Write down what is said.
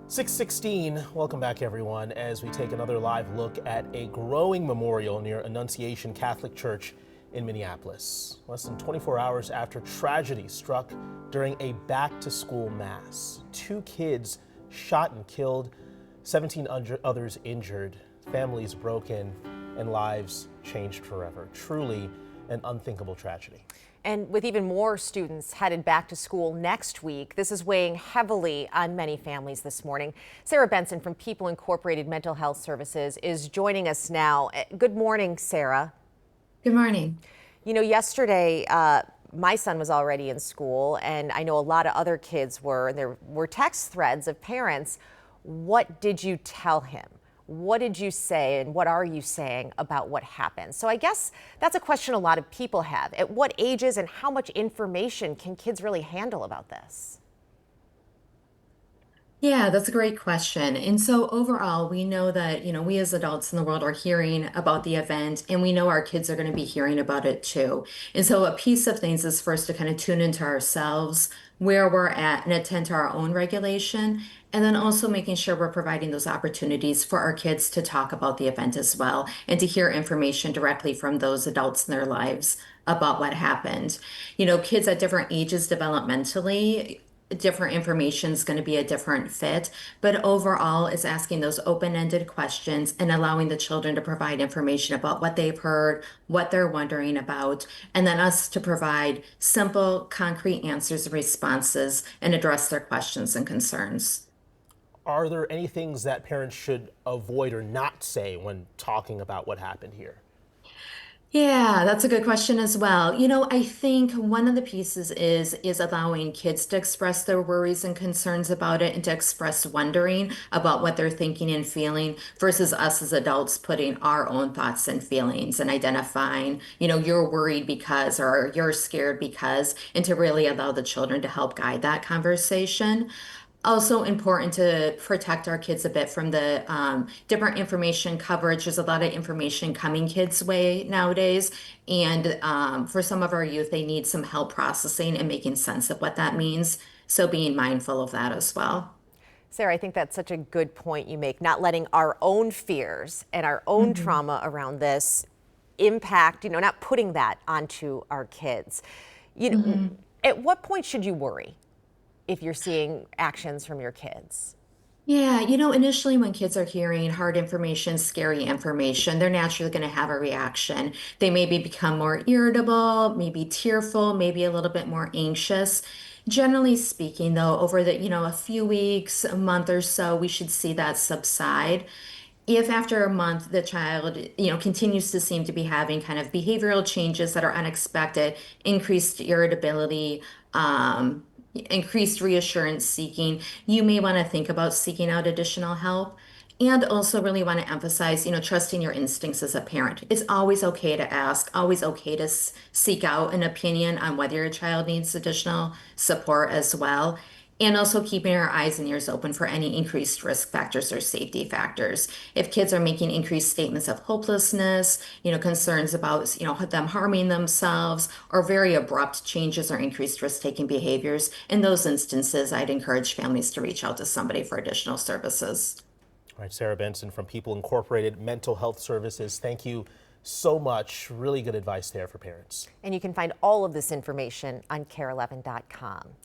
6:16. Welcome back, everyone, as we take another live look at a growing memorial near Annunciation Catholic Church in Minneapolis. Less than 24 hours after tragedy struck during a back-to-school mass. 2 kids shot and killed, 17 others injured, families broken, and lives changed forever. Truly an unthinkable tragedy. And with even more students headed back to school next week, this is weighing heavily on many families this morning. Sarah Benson from People Incorporated Mental Health Services is joining us now. Good morning, Sarah. Good morning. You know, yesterday, my son was already in school, and I know a lot of other kids were, and there were text threads of parents. What did you tell him? What did you say, and what are you saying about what happened? So I guess that's a question a lot of people have. At what ages and how much information can kids really handle about this? Yeah, that's a great question. And so overall, we know that, we as adults in the world are hearing about the event, and we know our kids are going to be hearing about it too. And so a piece of things is first to kind of tune into ourselves, where we're at, and attend to our own regulation. And then also making sure we're providing those opportunities for our kids to talk about the event as well and to hear information directly from those adults in their lives about what happened. Kids at different ages developmentally, different information is going to be a different fit, but overall it's asking those open-ended questions and allowing the children to provide information about what they've heard, what they're wondering about, and then us to provide simple, concrete answers and responses and address their questions and concerns. Are there any things that parents should avoid or not say when talking about what happened here? Yeah, that's a good question as well. I think one of the pieces is allowing kids to express their worries and concerns about it and to express wondering about what they're thinking and feeling versus us as adults putting our own thoughts and feelings and identifying, you're worried because or you're scared because, and to really allow the children to help guide that conversation. Also important to protect our kids a bit from the different information coverage. There's a lot of information coming kids' way nowadays. And for some of our youth, they need some help processing and making sense of what that means. So being mindful of that as well. Sarah, I think that's such a good point you make, not letting our own fears and our own trauma around this impact, not putting that onto our kids. At what point should you worry if you're seeing actions from your kids? Yeah, initially when kids are hearing hard information, scary information, they're naturally going to have a reaction. They maybe become more irritable, maybe tearful, maybe a little bit more anxious. Generally speaking, though, over a few weeks, a month or so, we should see that subside. If after a month the child, continues to seem to be having kind of behavioral changes that are unexpected, increased irritability, increased reassurance seeking, you may want to think about seeking out additional help. And also really want to emphasize, trusting your instincts as a parent. It's always okay to ask, always okay to seek out an opinion on whether your child needs additional support as well. And also keeping our eyes and ears open for any increased risk factors or safety factors. If kids are making increased statements of hopelessness, concerns about, them harming themselves, or very abrupt changes or increased risk-taking behaviors, in those instances, I'd encourage families to reach out to somebody for additional services. All right, Sarah Benson from People Incorporated Mental Health Services. Thank you so much. Really good advice there for parents. And you can find all of this information on KARE11.com.